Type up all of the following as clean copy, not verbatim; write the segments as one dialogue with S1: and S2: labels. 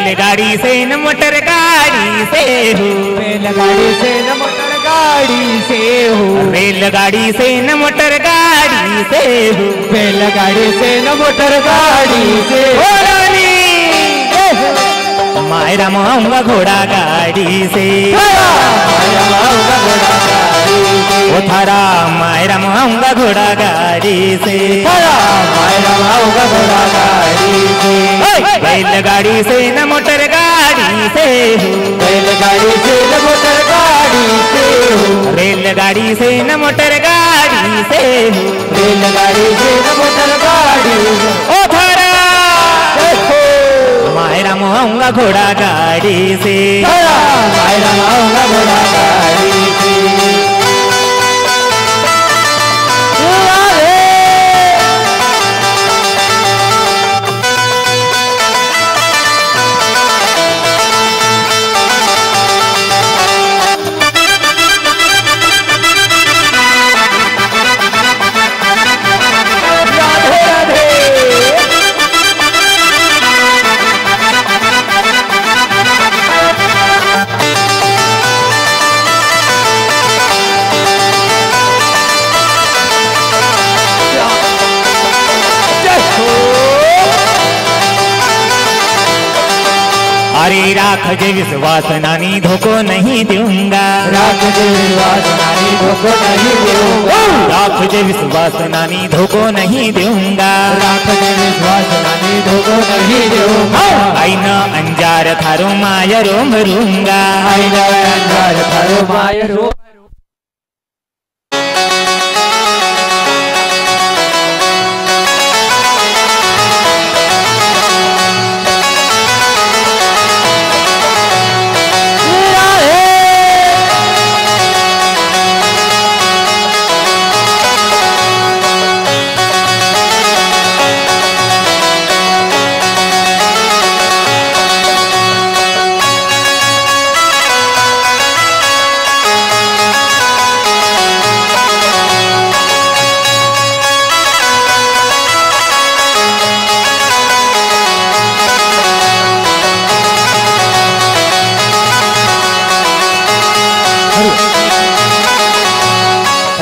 S1: बैलगाड़ी से न मोटर गाड़ी से हो,
S2: बैलगाड़ी से न मोटर गाड़ी से हो,
S1: रेलगाड़ी से न मोटर गाड़ी से हो,
S2: बैलगाड़ी से न मोटर गाड़ी से हो।
S1: मायरा माऊंगा घोड़ा गाड़ी से, वो थारा मायरा माऊंगा घोड़ा गाड़ी से, बैलगाड़ी से न मोटर गाड़ी से हो,
S2: बैलगाड़ी से न मोटर गाड़ी से हो,
S1: रेलगाड़ी से न मोटर गाड़ी से हो,
S2: रेलगाड़ी से न मोटर गाड़ी से
S1: ओ थारा मायरा माऊंगा घोड़ा गाड़ी से,
S2: मायरा माऊंगा घोड़ा गाड़ी से।
S1: अरे राख जे विश्वास नानी धोखो नहीं दूंगा,
S2: राख जे विश्वास नानी धोखो नहीं दूंगा,
S1: राख जे विश्वास नानी धोखो नहीं दूंगा,
S2: राख जे विश्वास नानी धोखो नहीं दूंगा।
S1: आईना अंजार थारो माया रोम रूंगा,
S2: आईना अंजार थारो माया रोम।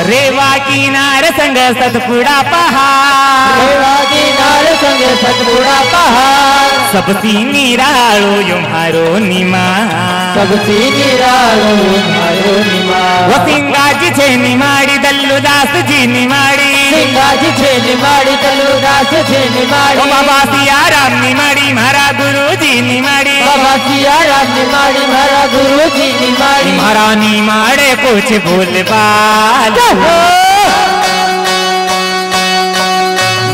S1: रेवा किनार संग सतपुड़ा पहाड़,
S2: रेवा किनार संग सतपुड़ा पहाड़,
S1: सबसी निरालो युम्हारो निमा,
S2: सबसी निरालो युम्हारो निमा।
S1: वो सिंगाजी छे निमाड़ी दल्लुदास जी निमाड़ी,
S2: सिंगाजी छे निमाड़ी दल्लुदास छे निमाड़ी,
S1: ओ बाबा सियाराम निमाड़ी मारा गुरु जी निमाड़ी,
S2: बाबा सियाराम निमाड़ी मारा गुरु जी निमाड़ी।
S1: मारा निमाड़े कुछ भूल बाल,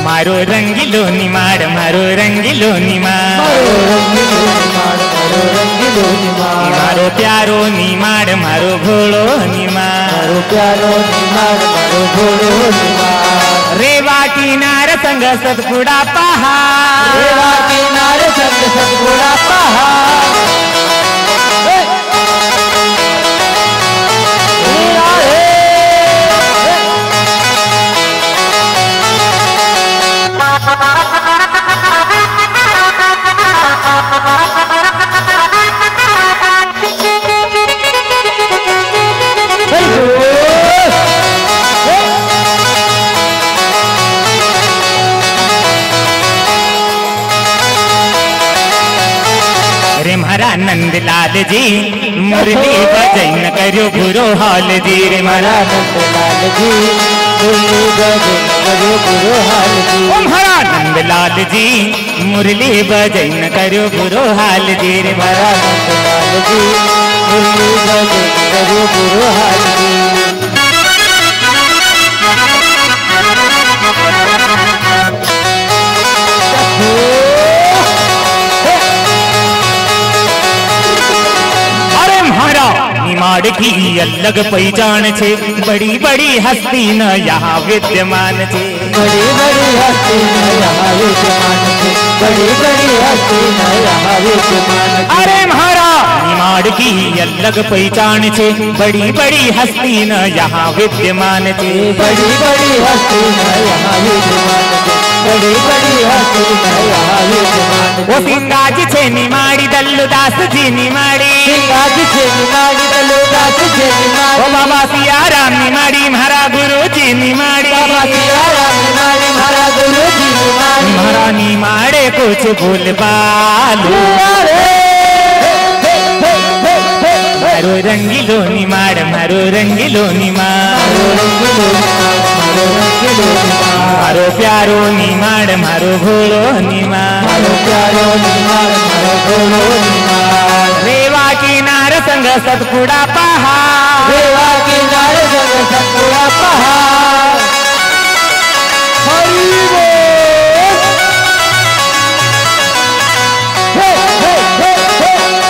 S1: मारो रंगीलो निमाड़, मारो रंगीलो निमाड़, मारो प्यारो निमाड़, मारो घोड़ो निमाड़,
S2: मारो प्यारो निमाड़, मारो घोड़ो निमाड़।
S1: रेवा किनार संग सतपुड़ा पहाड़,
S2: रेवा किनार संग सतपुड़ा पहाड़।
S1: रे मारा नंदलाल जी मुरली बजन करो बुरो हाल जी, रे मारा
S2: नंदलाल जी मुरली बजन करो बुरो हाल जी,
S1: ओ मारा नंदलाल जी मुरली बजन करो बुरो हाल जी, रे मारा
S2: नंदलाल जी मुरली बजन करो बुरो हाल जी।
S1: निमाड़ की अलग पहचान छे, बड़ी बड़ी हस्ती न यहाँ विद्यमान छे,
S2: बड़ी बड़ी हस्ती न यहाँ विद्यमान छे, बड़ी बड़ी हस्ती न यहाँ विद्यमान छे।
S1: अरे महारा निमाड़ की अलग पहचान छे, बड़ी बड़ी हस्ती न यहाँ विद्यमान छे,
S2: बड़ी बड़ी हस्ती न यहाँ विद्यमान छे, बड़ी बड़ी हस्ती न यहाँ विद्यमान छे।
S1: वो सिंगाजी छे निमाड़ी दल दल्लुदास जी निमाड़ी
S2: सिंगाजी से निमाड़ी दल्लुदास से निमाड़ी
S1: ओ बाबा सिया राम निमाड़ी हमारा गुरु जी निमाड़ी
S2: बाबा सिया राम निमाड़ी हमारा गुरु जी निमाड़ी
S1: हमारा निमाड़े कुछ भूल बालू मारो रंगीलो निमाड़ मारो रंगीलो निमाड़ मारो प्यारो निमाड़ मारो भोलो निमाड़
S2: मारो प्यारो निमाड़ मारो भोलो निमाड़
S1: रेवा किनार संग सतपुड़ा पहाड़
S2: रेवा किनारे संग सतपुड़ा पहाड़ हरि बोल हे हे हे हे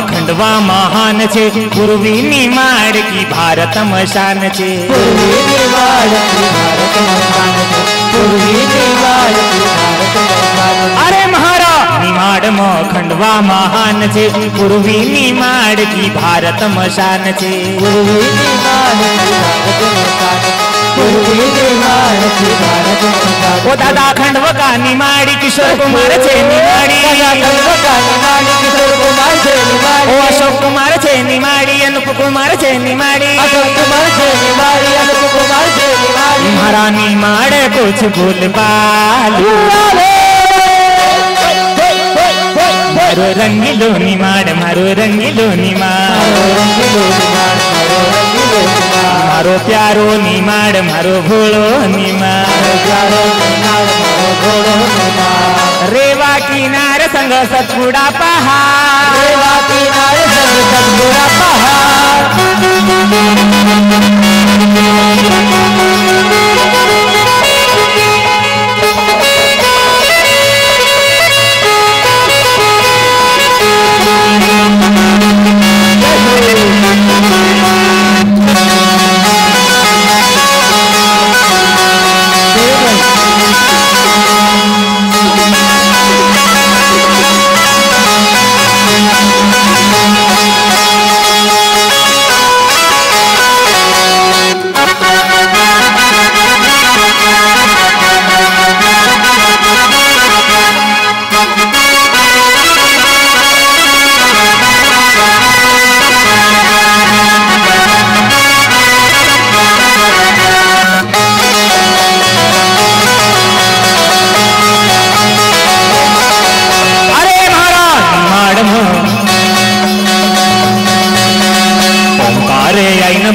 S1: खंडवा महान छे पूर्वी निमाड़ की भारत मशान छे
S2: पूर्वी निमाड़ की भारत मशान छे पूर्वी निमाड़ की भारत मशान
S1: अरे महारा निमाड़ में खंडवा महान छे पूर्वी निमाड़ की भारत मशान छे
S2: पूर्वी निमाड़ की भारत मशान पूर्वी निमाड़ की भारत मशान
S1: ओ दादा खंडवा का निमाड़ी किशोर कुमार छे निमाड़ी
S2: खंडवा का निमाड़ी किशोर कुमार छे निमाड़ी
S1: ओ अशोक कुमार छे निमाड़ी अनुप कुमार छे निमाड़ी
S2: अशोक कुमार छे निमाड़ी अनुप कुमार छे निमाड़ी
S1: महारा निमाड़ कुछ भूल बालू मारो रंगीलो निमाड़ मारो रंगीलो निमाड़ मारो प्यारो निमाड़ मारो भोलो निमाड़ रेवा किनारे संग सतपुड़ा पहाड़
S2: रेवा किनारे संग सतपुड़ा पहाड़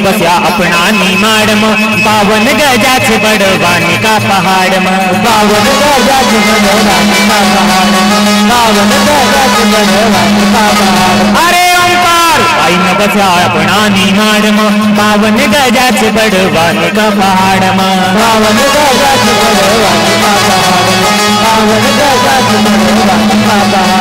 S1: बस्या अपना निमाड़ में बावन गजा छे बड़वानी का पहाड़ में
S2: बावन गजा छे बड़वानी का पहाड़ बावन गजा छे बड़वानी का पहाड़
S1: अरे ओंकार आई न बस्या अपना निमाड़ में बावन गजा छे बड़वानी का पहाड़ में
S2: बावन गजा छे बड़वानी का पहाड़ बावन गजा छे बड़वानी का पहाड़